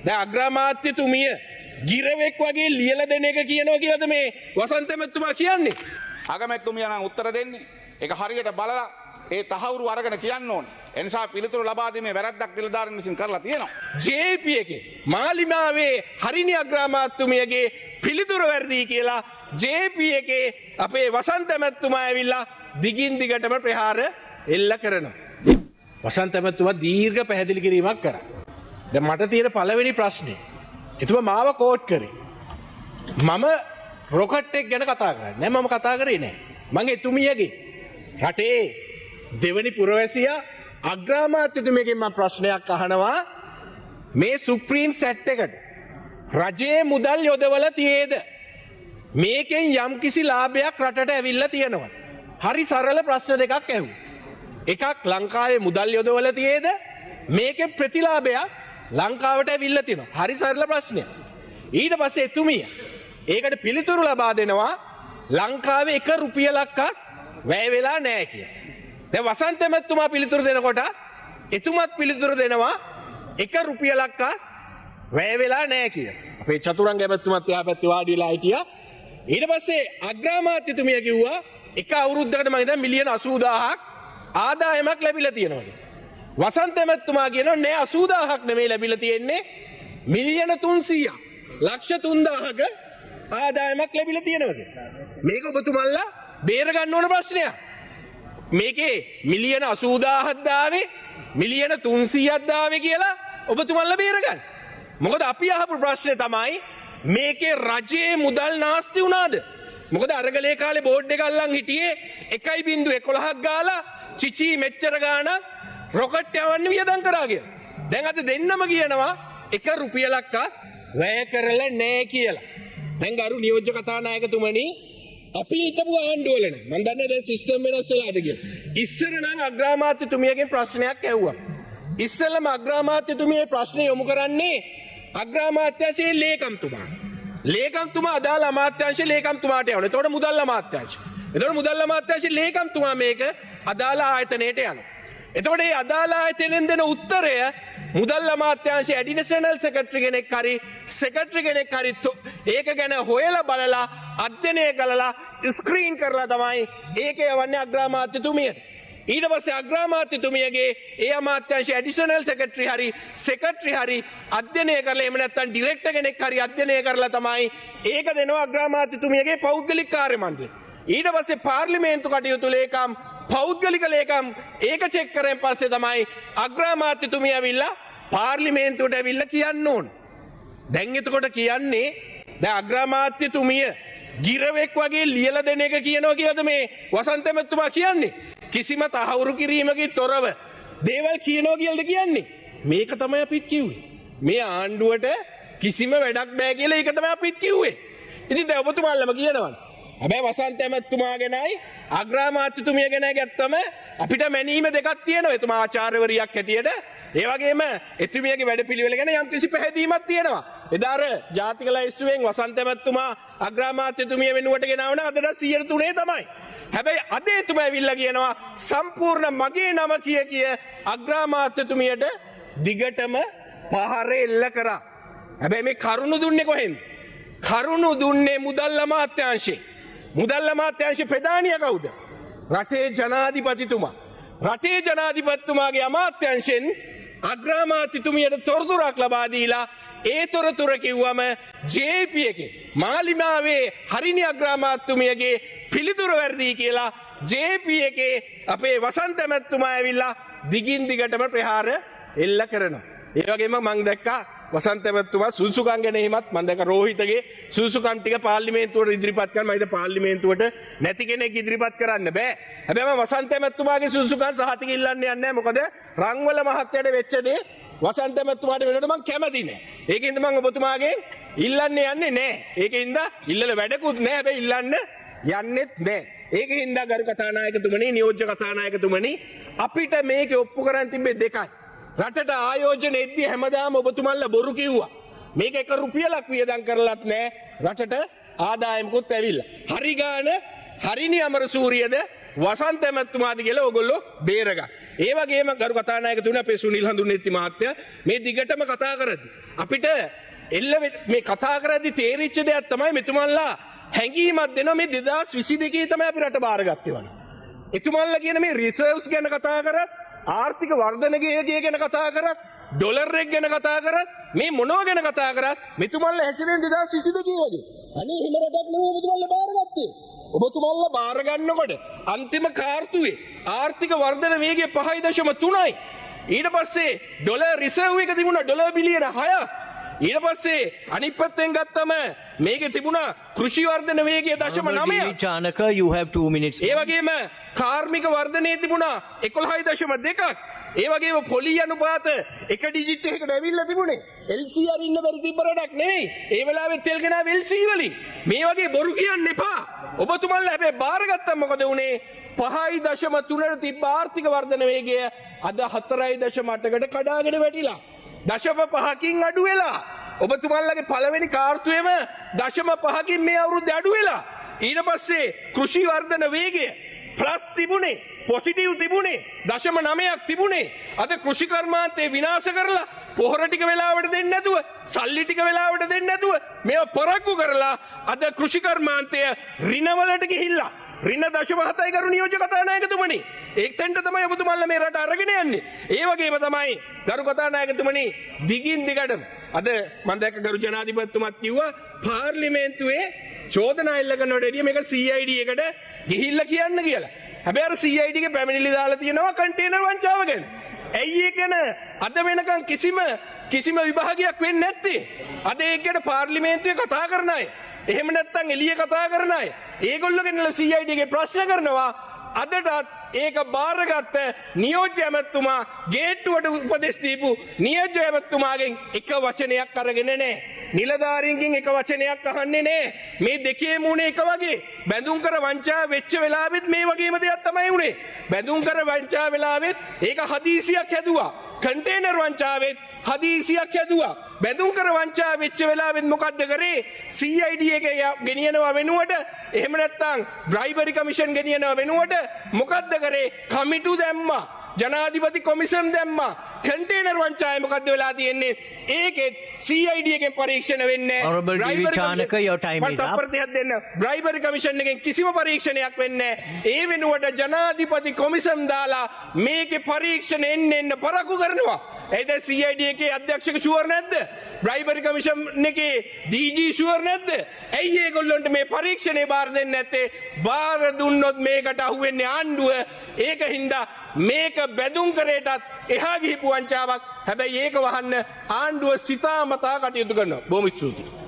දැන් අග්‍රාමාත්‍යතුමිය ගිරවෙක් වගේ ලියලා දෙන එක කියනවා කියලාද මේ වසන්ත මැතිතුමා කියන්නේ? අගමැතිතුමිය නම් උත්තර දෙන්නේ. ඒක හරියට බලලා ඒ තහවුරු අරගෙන කියන්න ඕනේ. ඒ නිසා පිළිතුරු ලබා දීමේ වැරද්දක් නිලධාරීන් විසින් කරලා තියෙනවා. JP එකේ මාලිමාවේ හරිනි අග්‍රාමාත්‍යතුමියගේ පිළිතුරු වැරදි කියලා JP එකේ අපේ වසන්ත මැතිතුමා ඇවිල්ලා දිගින් දිගටම ප්‍රහාර එල්ල කරනවා. වසන්ත මැතිතුමා දීර්ඝ පැහැදිලි කිරීමක් කරා. දැන් මට තියෙන පළවෙනි ප්‍රශ්නේ එතුමා මාව කෝට් කරේ. මම රොකට් එක ගැන කතා කරන්නේ නෑ. මම කතා කරේ නෑ. මම එතුමියගේ රටේ දෙවනි පුරවැසියා අග්‍රාමාත්‍යතුමියගෙන් මම ප්‍රශ්නයක් අහනවා. මේ සුප්‍රීම් සෙට් එකට රජයේ මුදල් යොදවලා තියේද? මේකෙන් යම්කිසි ලාභයක් රටට ඇවිල්ලා තියෙනවා. හරි සරල ප්‍රශ්න දෙකක් ඇහුවා. එකක් ලංකාවේ මුදල් යොදවලා තියේද? මේකේ ප්‍රතිලාභයක් ලංකාවට ඇවිල්ලා තියෙනවා. හරි සරල ප්‍රශ්නයක්. ඊට පස්සේ එතුමිය ඒකට පිළිතුරු ලබා දෙනවා ලංකාවේ 1 රුපියලක්වත් වැය වෙලා නැහැ කියලා. දැන් වසන්ත මැතිතුමා පිළිතුරු දෙනකොට එතුමත් පිළිතුරු දෙනවා 1 රුපියලක්වත් වැය වෙලා නැහැ කියලා. අපේ චතුරංග මැතිතුමත් එහා පැත්තේ වාඩි වෙලා හිටියා. ඊට පස්සේ අග්‍රාමාත්‍යතුමිය කිව්වා එක අවුරුද්දකට මම හිතන්නේ මිලියන 80000ක් ආදායමක් ලැබිලා තියෙනවා කියලා. වසන්ත මැතිතුමා කියනවා නෑ 80000ක් නෙමෙයි ලැබිලා තියෙන්නේ මිලියන 300ක් ලක්ෂ 3000ක ආදායමක් ලැබිලා තියෙනවා කියලා. මේක ඔබතුමන්ලා බේර ගන්න ඕන ප්‍රශ්නයක්. මේකේ මිලියන 80000ක් දාවේ මිලියන 300ක් දාවේ කියලා ඔබතුමන්ලා බේර ගන්න. මොකද අපි අහපු ප්‍රශ්නේ තමයි මේකේ රජයේ මුදල් නාස්ති වුණාද? මොකද අරගලේ කාලේ බෝඩ් එක අල්ලන් හිටියේ 1.11ක් ගාලා චිචි මෙච්චර ගාණක් රොකට් යවන්න වියදම් කරා කියලා. දැන් අද දෙන්නම කියනවා 1 රුපියලක්වත් වැය කරලා නැහැ කියලා. දැන් ගරු නියෝජ්‍ය කතානායකතුමනි අපි හිටපු ආණ්ඩුවල නේ මම දන්නේ දැන් සිස්ටම් වෙනස් වෙලාද කියලා. ඉස්සර නම් අග්‍රාමාත්‍යතුමියගෙන් ප්‍රශ්නයක් ඇහුවා. ඉස්සෙල්ලම අග්‍රාමාත්‍යතුමිය ප්‍රශ්නේ යොමු කරන්නේ අග්‍රාමාත්‍යාංශයේ ලේකම්තුමා. ලේකම්තුමා අදාළ අමාත්‍යාංශයේ ලේකම්තුමාට යවනවා. එතකොට මුදල් අමාත්‍යාංශය. එතකොට මුදල් අමාත්‍යාංශයේ ලේකම්තුමා මේක අදාළ ආයතනයට යනවා. එතකොට මේ අදාළ ආයතනෙන් දෙන උත්තරය මුදල් අමාත්‍යාංශයේ ඇඩිෂනල් සෙක්‍රටරි කෙනෙක් හරි සෙක්‍රටරි කෙනෙක් හරි ඒක ගැන හොයලා බලලා අධ්‍යයනය කළා ස්ක්‍රීන් කරලා තමයි ඒක යවන්නේ අග්‍රාමාත්‍යතුමියට. ඊට පස්සේ අග්‍රාමාත්‍යතුමියගේ ඒ අමාත්‍යාංශයේ ඇඩිෂනල් සෙක්‍රටරි හරි අධ්‍යයනය කරලා එහෙම නැත්නම් ඩිරෙක්ටර් කෙනෙක් හරි අධ්‍යයනය කරලා තමයි ඒක දෙනවා අග්‍රාමාත්‍යතුමියගේ පෞද්ගලික කාර්ය මණ්ඩලය. ඊට පස්සේ පාර්ලිමේන්තු කටයුතු ලේකම් පෞද්ගලික ලේකම් ඒක චෙක් කරන් පස්සේ තමයි අග්‍රාමාත්‍යතුමිය ඇවිල්ලා පාර්ලිමේන්තුවට ඇවිල්ලා කියන්න ඕන. දැන් එතකොට කියන්නේ දැන් අග්‍රාමාත්‍යතුමිය ගිරවෙක් වගේ ලියලා දෙන එක කියනවා කියලාද මේ වසන්ත මැතිතුමා කියන්නේ? කිසිම තහවුරු කිරීමකින් තොරව දේවල් කියනවා කියලාද කියන්නේ? මේක තමයි අපිත් කිව්වේ. මේ ආණ්ඩුවට කිසිම වැඩක් බෑ කියලා ඒක තමයි අපිත් කිව්වේ. ඉතින් දැන් ඔබතුමාලම කියනවා. හැබැයි වසන්ත මැතිතුමා ගැනයි අග්‍රාමාත්‍යතුමිය ගැන ගත්තම අපිට මැනීම දෙකක් තියෙනවා. එතුමා ආචාර්යවරියක් හැටියට ඒ වගේම එතුමියගේ වැඩපිළිවෙල ගැන යම්කිසි පැහැදීමක් තියෙනවා. එදා අර ජාතික ලැයිස්තුවෙන් වසන්ත මැතිතුමා අග්‍රාමාත්‍යතුමිය වෙනුවට ගෙනාවන අදට 103 තමයි. හැබැයි අද එතුමා ඇවිල්ලා කියනවා සම්පූර්ණ මගේ නම කිය අග්‍රාමාත්‍යතුමියට දිගටම පහර එල්ල කරා. හැබැයි මේ කරුණු දුන්නේ කොහෙන්ද? කරුණු දුන්නේ මුදල් අමාත්‍යාංශේ. මුදල් අමාත්‍යාංශේ ප්‍රධානියා කවුද? රටේ ජනාධිපතිතුමා. රටේ ජනාධිපතිතුමාගේ අමාත්‍යාංශෙන් අග්‍රාමාත්‍යතුමියට තොරතුරක් ලබා දීලා ඒ තොරතුර කිව්වම JP එකේ මාලිමාවේ හරිනි අග්‍රාමාත්‍යතුමියගේ පිළිතුරු වැරදි කියලා JP එකේ අපේ වසන්ත මැතිතුමා ඇවිල්ලා දිගින් දිගටම ප්‍රහාර එල්ල කරනවා. ඒ වගේම මම දැක්කා වසන්ත මැතිතුමා සුසුකම් ගැන එහෙමත් මම දැක්ක රෝහිතගේ සුසුකම් ටික පාර්ලිමේන්තුවට ඉදිරිපත් කරන මම හිත පාර්ලිමේන්තුවට නැති කෙනෙක් ඉදිරිපත් කරන්න බෑ. හැබැයි මම වසන්ත මැතිතුමාගේ සුසුකම් සහතික ඉල්ලන්න යන්නේ නැහැ. මොකද රංගවල මහත්තයාට වෙච්ච දේ වසන්ත මැතිතුමාට වෙනකොට මම කැමති නෑ. ඒකින්ද මම ඔබතුමාගෙන් ඉල්ලන්න යන්නේ නෑ. ඒකින්ද ඉල්ලල වැඩකුත් නෑ. හැබැයි ඉල්ලන්න යන්නෙත් නෑ. ඒකින්ද ගරු කතානායකතුමනි නියෝජ්‍ය කතානායකතුමනි අපිට මේක ඔප්පු කරන් තිබ්බේ දෙකයි. රටට ආයෝජන එද්දී හැමදාම ඔබතුමන්ලා බොරු කිව්වා. මේක 1 රුපියලක් වියදම් කරලත් නෑ. රටට ආදායමකුත් ඇවිල්ලා. හරි ගාන හරිනි අමරසූරියද වසන්ත මැතිතුමාද කියලා ඔයගොල්ලෝ බේරගන්න. ඒ වගේම ගරු කතානායකතුමනි අපේ සුනිල් හඳුන්නේත්ති මහත්තයා මේ දිගටම කතා කරද්දී අපිට එල්ල මේ කතා කරද්දි තේරිච්ච දෙයක් තමයි මෙතුමන්ලා හැඟීමක් දෙනවා මේ 2022 තමයි අපි රට බාරගත්තේ වගේ. එතුමන්ලා කියන මේ රිසර්ව්ස් ගැන කතා කරත් ආර්ථික වර්ධනයේ ගැන කතා කරත් ඩොලර් එක ගැන කතා කරත් මේ මොනවා ගැන කතා කරත් මෙතුමන්ලා හැසිරෙන 2022 වගේ. අනේ හිම රටක් නෙවෙයි ඔබතුමන්ලා බාරගත්තේ. ඔබතුමන්ලා බාර ගන්නකොට අන්තිම කාර්තුවේ ආර්ථික වර්ධන වේගය 5.3යි. ඊට පස්සේ ඩොලර් රිසර්ව් එක තිබුණා ඩොලර් බිලියන 6ක්. ඊට පස්සේ අනිත් පැත්තෙන් ගත්තම මේකේ තිබුණා කෘෂි වර්ධන වේගය 0.9. Chanaka, you have 2 minutes. ඒ වගේම කාර්මික වර්ධනයේ තිබුණා 11.2ක්. ඒ වගේම පොලි අනුපාත එක ඩිජිට් එකකට ඇවිල්ලා තිබුණේ. LCR ඉන්න බැරි තිබ්බ රටක් නෙවෙයි. ඒ වෙලාවෙත් තෙල් ගෙනාව LC වලින්. මේ වගේ බොරු කියන්න එපා. ඔබතුමන්ලා හැබැයි බාරගත්තම මොකද වුනේ? 5.3ට තිබ්බ ආර්ථික වර්ධන වේගය අද 4.8කට කඩාගෙන වැටිලා. 0.5කින් අඩු වෙලා. ඔබතුමන්ලගේ පළවෙනි කාර්තුවේම 0.5කින් මේ අවුරුද්දේ අඩු වෙලා. ඊට පස්සේ කෘෂි වර්ධන වේගය ප්ලස් තිබුණේ පොසිටිව් තිබුණේ 0.9ක් තිබුණේ. අද කෘෂි කර්මාන්තේ විනාශ කරලා පොහොර ටික වෙලාවට දෙන්නේ නැතුව සල්ලි ටික වෙලාවට දෙන්නේ නැතුව මේවා පොරක්කු කරලා අද කෘෂි කර්මාන්තය ඍණවලට ගිහිල්ලා ඍණ 0.7යි කරු නියෝජ්‍ය කතානායකතුමනි. ඒකෙන්ට තමයි ඔබතුමන්ලා මේ රට අරගෙන යන්නේ. ඒ වගේම තමයි ගරු කතානායකතුමනි දිගින් දිගටම අද මම දැක්ක ගරු ජනාධිපතිතුමත් කිව්වා පාර්ලිමේන්තුවේ චෝදනා එල්ල කරනකොට එළිය මේක CID එකට ගිහිල්ලා කියන්න කියලා. හැබැයි අර CID එකේ පැමිණිලි දාලා තියෙනවා කන්ටේනර් වංචාව ගැන. ඇයි ඒ ගැන අද වෙනකන් කිසිම විභාගයක් වෙන්නේ නැත්තේ? අද ඒක ගැන පාර්ලිමේන්තුවේ කතා කරන අය, එහෙම නැත්නම් එළිය කතා කරන අය, ඒගොල්ලෝ ගෙනලා CID එකේ ප්‍රශ්න කරනවා. අදටත් ඒක බාරගත්ත නියෝජ්‍ය ඇමතුමා ගේට්ටුවට උපදෙස් දීපු නියෝජ්‍ය ඇමතුමාගෙන් එක වචනයක් අරගෙන නැහැ. නිලධාරීන්ගෙන් එක වචනයක් අහන්නේ නැහැ. මේ දෙකේ මුනේ එක වගේ. බැඳුම් කර වංචා වෙච්ච වෙලාවෙත් මේ වගේම දෙයක් තමයි උනේ. බැඳුම් කර වංචා වෙලාවෙත් ඒක හදිසියක් හැදුවා. කන්ටේනර් වංචාවෙත් හදිසියක් හැදුවා. බැඳුම් කර වංචා වෙච්ච වෙලාවෙත් මොකද්ද කරේ? CID එක ගෙනියනවා වෙනුවට එහෙම නැත්නම් බ්‍රයිබරි කමිෂන් ගෙනියනවා වෙනුවට මොකද්ද කරේ? කමිටු දැම්මා. ජනාධිපති කොමිසම් දැම්මා. කන්ටේනර් වංචාවේ මොකද්ද වෙලා තියෙන්නේ? ඒකෙත් CID එකෙන් පරීක්ෂණ වෙන්නේ Honorable D.V. Chanaka, your time is up. දෙන්න බ්‍රයිබරි කමිෂන් එකෙන් කිසිම පරීක්ෂණයක් වෙන්නේ ඒ වෙනුවට ජනාධිපති කොමිසම් දාලා මේකේ පරීක්ෂණ එන්න පරක්කු කරනවා. එයිද CID එකේ අධ්‍යක්ෂක ෂුවර් නැද්ද? බ්‍රයිබරි කමිෂන් එකේ DG ෂුවර් නැද්ද? ඇයි ඒගොල්ලොන්ට මේ පරීක්ෂණේ බාර දෙන්නේ නැත්තේ? බාර දුන්නොත් මේකට අහුවෙන්නේ ආණ්ඩුව. ඒකින්ද මේක බැඳුම් කරේටත් එහා ගිහිපු වංචාවක්. හැබැයි ඒක වහන්න ආණ්ඩුව සිතාමතා කටයුතු කරනවා. බොහොම ස්තුතියි.